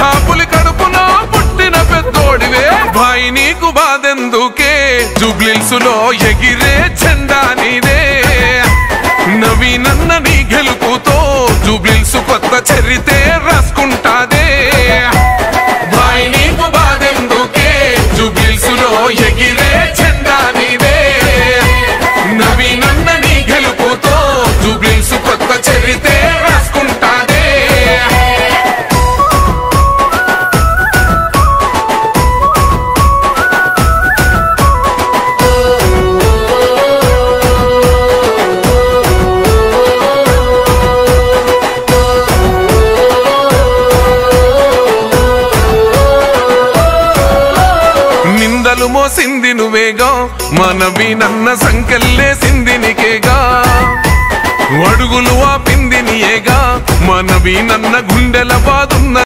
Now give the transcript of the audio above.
ముఠాపులి కడుపున పుట్టిన పెద్దోడివే భాయ్ నీకు బాధెందుకే జూబ్లీహిల్స్లో ఎగిరే జెండా నీదే నవీనన్న నీ గెలుపుతో జూబ్లీహిల్స్ కొత్త చరితే రాసుకుంటాదే భాయ్ నీకు బాధెందుకే జూబ్లీహిల్స్లో ఎగిరే జెండా నీదే నవీనన్న నీ గెలుపుతో జూబ్లీహిల్స్ కొత్త చరితే రాసుకుంటాదే నిందలు మోసింది నువ్వేగా మనవీనన్న సంకెళ్ళేసింది నీకేగా అడుగులు ఆపింది నీయేగా మనవీనన్న గుండెల బాదున్న